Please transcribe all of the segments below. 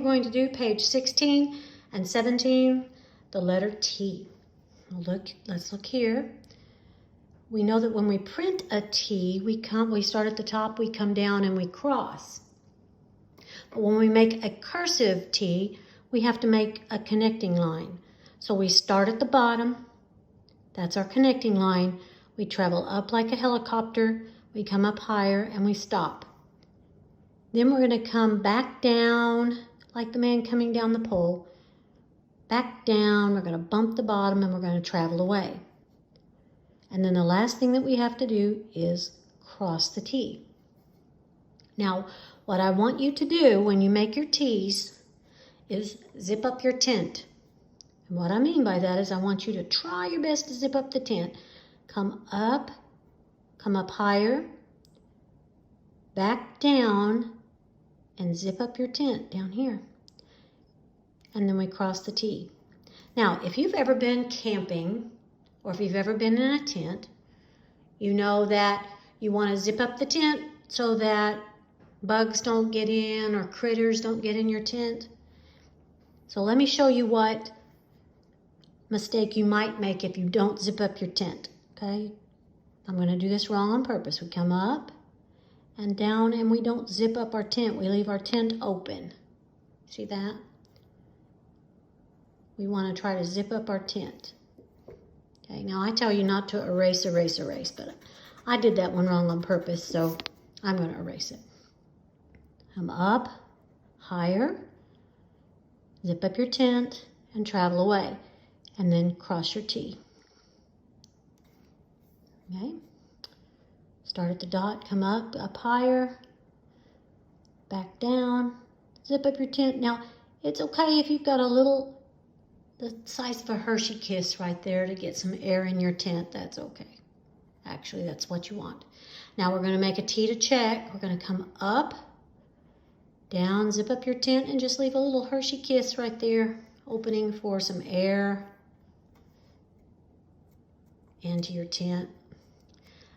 going to do page 16 and 17, the letter T. Let's look here. We know that when we print a T, we start at the top, we come down and we cross. But when we make a cursive T, we have to make a connecting line. So we start at the bottom, that's our connecting line. We travel up like a helicopter, we come up higher, and we stop. Then we're going to come back down like the man coming down the pole. Back down, we're going to bump the bottom, and we're going to travel away. And then the last thing that we have to do is cross the T. Now, what I want you to do when you make your T's is zip up your tent. And what I mean by that is I want you to try your best to zip up the tent. Come up higher, back down, and zip up your tent down here. And then we cross the T. Now, if you've ever been camping, or if you've ever been in a tent, you know that you want to zip up the tent so that bugs don't get in or critters don't get in your tent. So let me show you what mistake you might make if you don't zip up your tent, okay? I'm going to do this wrong on purpose. We come up and down and we don't zip up our tent. We leave our tent open. See that? We want to try to zip up our tent. Okay, now I tell you not to erase, but I did that one wrong on purpose, so I'm going to erase it. Come up, higher, zip up your tent, and travel away. And then cross your T. Okay? Start at the dot, come up higher, back down, zip up your tent. Now, it's okay if you've got the size of a Hershey Kiss right there to get some air in your tent. That's okay. Actually, that's what you want. Now we're going to make a T to check. We're going to come up, down, zip up your tent, and just leave a little Hershey Kiss right there, opening for some air into your tent.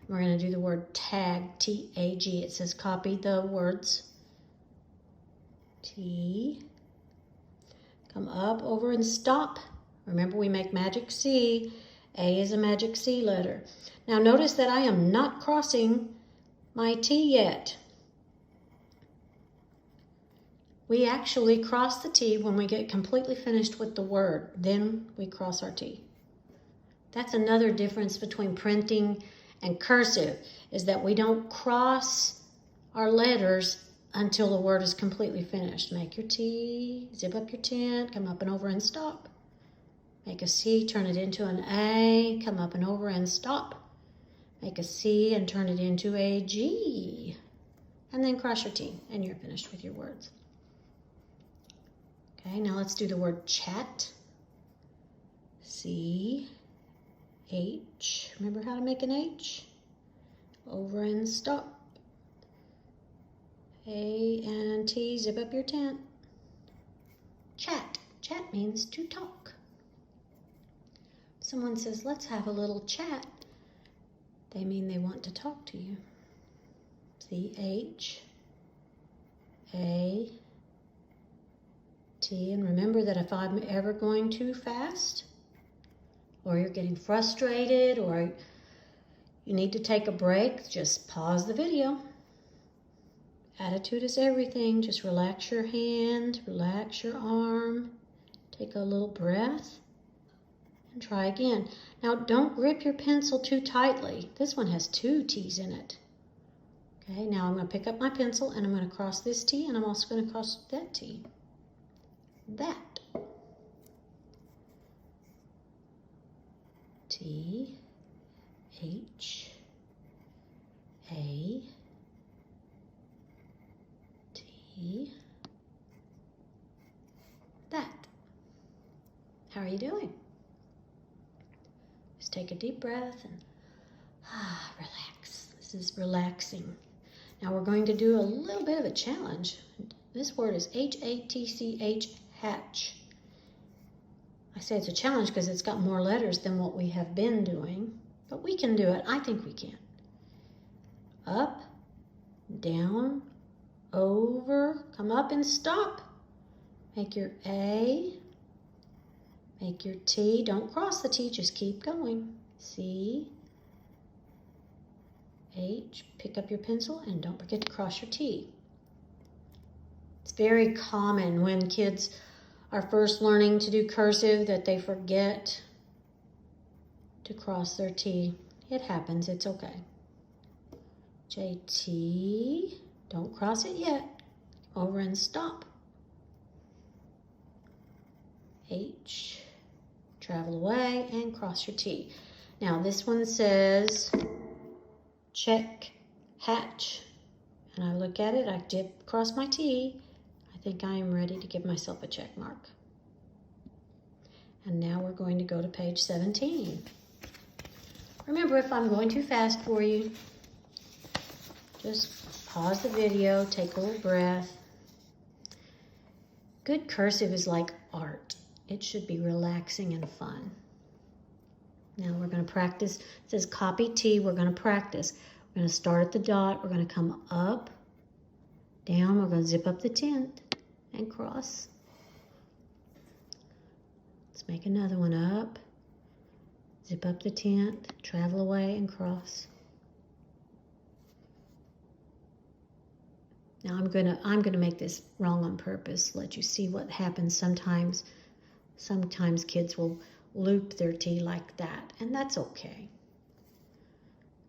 We're going to do the word tag, T-A-G. It says copy the words. T. Come up, over, and stop. Remember, we make magic C. A is a magic C letter. Now notice that I am not crossing my T yet. We actually cross the T when we get completely finished with the word. Then we cross our T. That's another difference between printing and cursive, is that we don't cross our letters until the word is completely finished. Make your T, zip up your tent, come up and over and stop. Make a C, turn it into an A, come up and over and stop. Make a C and turn it into a G. And then cross your T, and you're finished with your words. Okay, now let's do the word chat. C, H. Remember how to make an H? Over and stop. A and T, zip up your tent. Chat. Chat means to talk. Someone says, let's have a little chat. They mean they want to talk to you. C-H, A, T. And remember that if I'm ever going too fast, or you're getting frustrated, or you need to take a break, just pause the video. Attitude is everything. Just relax your hand, relax your arm, take a little breath, and try again. Now, don't grip your pencil too tightly. This one has 2 T's in it. Okay, now I'm going to pick up my pencil, and I'm going to cross this T, and I'm also going to cross that T. That. T, H, A, T, that. How are you doing? Just take a deep breath and relax. This is relaxing. Now we're going to do a little bit of a challenge. This word is H-A-T-C-H, hatch. I say it's a challenge because it's got more letters than what we have been doing, but we can do it. I think we can. Up, down, over, come up and stop. Make your A. Make your T. Don't cross the T, just keep going. C, H. Pick up your pencil and don't forget to cross your T. It's very common when kids are first learning to do cursive that they forget to cross their T. It happens, it's okay. JT, don't cross it yet. Over and stop. H, travel away and cross your T. Now this one says check, hatch. And I look at it, I dip across my T. I think I am ready to give myself a check mark. And now we're going to go to page 17. Remember, if I'm going too fast for you, just pause the video, take a little breath. Good cursive is like art. It should be relaxing and fun. Now we're going to practice. It says copy T. We're going to practice. We're going to start at the dot. We're going to come up, down. We're going to zip up the tent and cross. Let's make another one up. Zip up the tent, travel away and cross. Now I'm gonna make this wrong on purpose, let you see what happens sometimes. Sometimes kids will loop their T like that, and that's okay.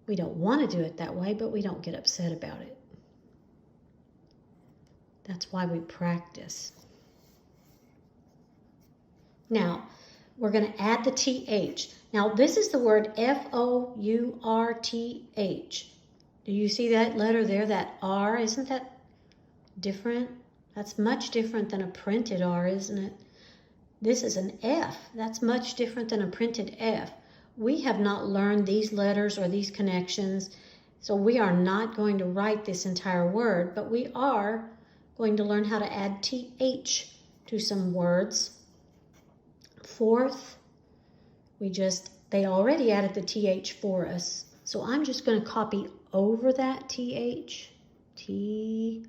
We don't want to do it that way, but we don't get upset about it. That's why we practice. Now, we're going to add the TH. Now, this is the word F-O-U-R-T-H. Do you see that letter there, that R? Isn't that different? That's much different than a printed R, isn't it? This is an F. That's much different than a printed F. We have not learned these letters or these connections, so we are not going to write this entire word, but we are going to learn how to add TH to some words. Fourth, they already added the TH for us, so I'm just going to copy over that TH, TH,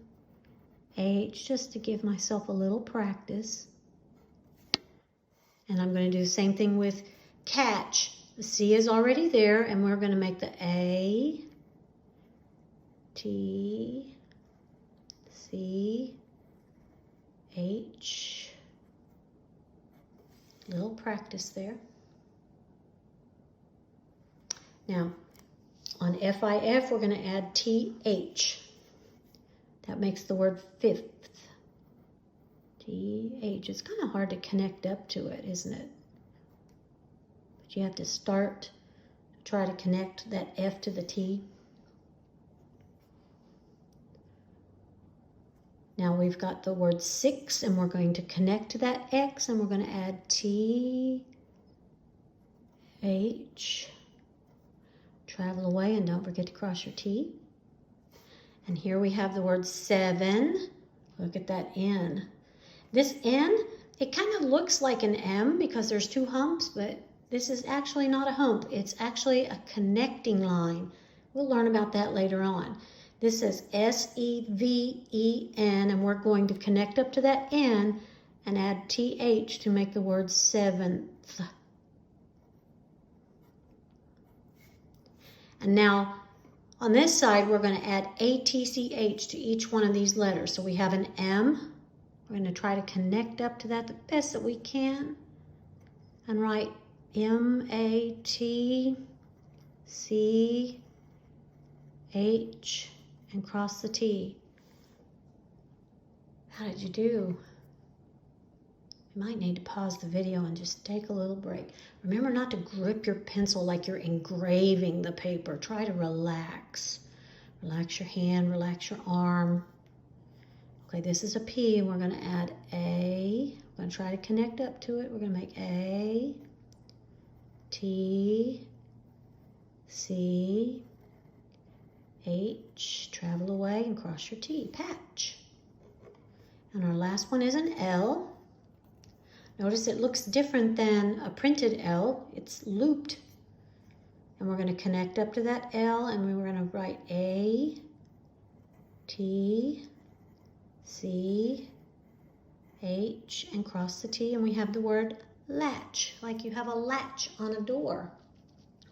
just to give myself a little practice. And I'm going to do the same thing with catch. The C is already there, and we're going to make the A, T, C, H. Little practice there. Now, on FIF, we're going to add TH. That makes the word fifth. TH. It's kind of hard to connect up to it, isn't it? But you have to start to try to connect that F to the T. Now we've got the word 6, and we're going to connect to that X, and we're going to add T, H. Travel away, and don't forget to cross your T. And here we have the word 7. Look at that N. This N, it kind of looks like an M because there's two humps, but this is actually not a hump. It's actually a connecting line. We'll learn about that later on. This is S-E-V-E-N, and we're going to connect up to that N and add T-H to make the word seventh. And now, on this side, we're going to add A-T-C-H to each one of these letters. So we have an M. We're going to try to connect up to that the best that we can and write M-A-T-C-H and cross the T. How did you do? You might need to pause the video and just take a little break. Remember not to grip your pencil like you're engraving the paper. Try to relax. Relax your hand, relax your arm. Okay, this is a P, and we're going to add A. We're going to try to connect up to it. We're going to make A, T, C, H. Travel away and cross your T. Patch. And our last one is an L. Notice it looks different than a printed L. It's looped. And we're going to connect up to that L, and we're going to write A, T, C, H, and cross the T, and we have the word latch, like you have a latch on a door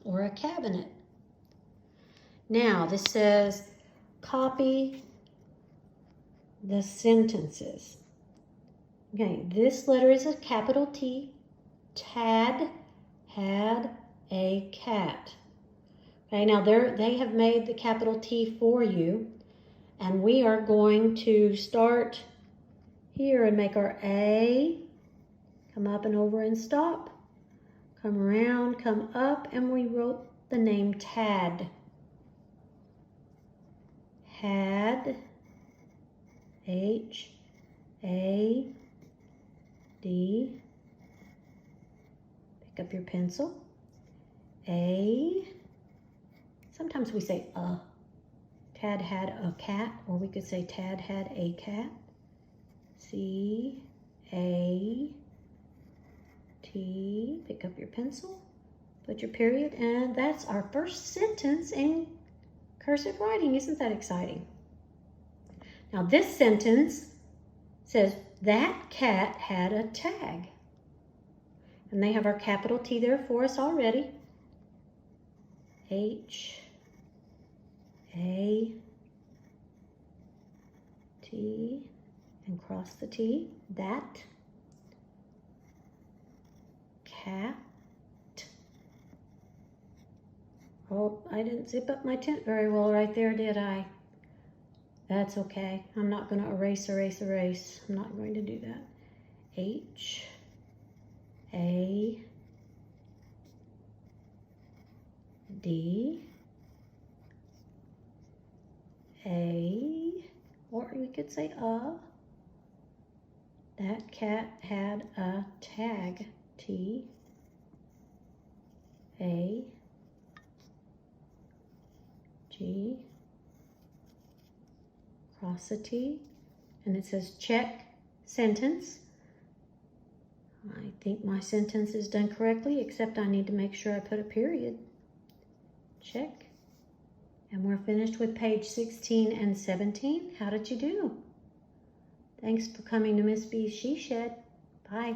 or a cabinet. Now, this says copy the sentences. Okay, this letter is a capital T. Tad had a cat. Okay, now they have made the capital T for you, and we are going to start here and make our A, come up and over and stop, come around, come up, and we wrote the name Tad. Had, H, A, D, pick up your pencil, A, sometimes we say Tad had a cat, or we could say Tad had a cat, C, A, T, pick up your pencil, put your period, and that's our first sentence in cursive writing. Isn't that exciting? Now this sentence says, that cat had a tag. And they have our capital T there for us already. H, A, T, and cross the T. That cat. Oh, I didn't zip up my tent very well right there, did I? That's okay. I'm not going to erase. I'm not going to do that. H, A, D, A, or we could say That cat had a tag. T, A, G, cross the T, and it says check sentence. I think my sentence is done correctly, except I need to make sure I put a period. Check. And we're finished with page 16 and 17. How did you do? Thanks for coming to Miss B's She Shed. Bye.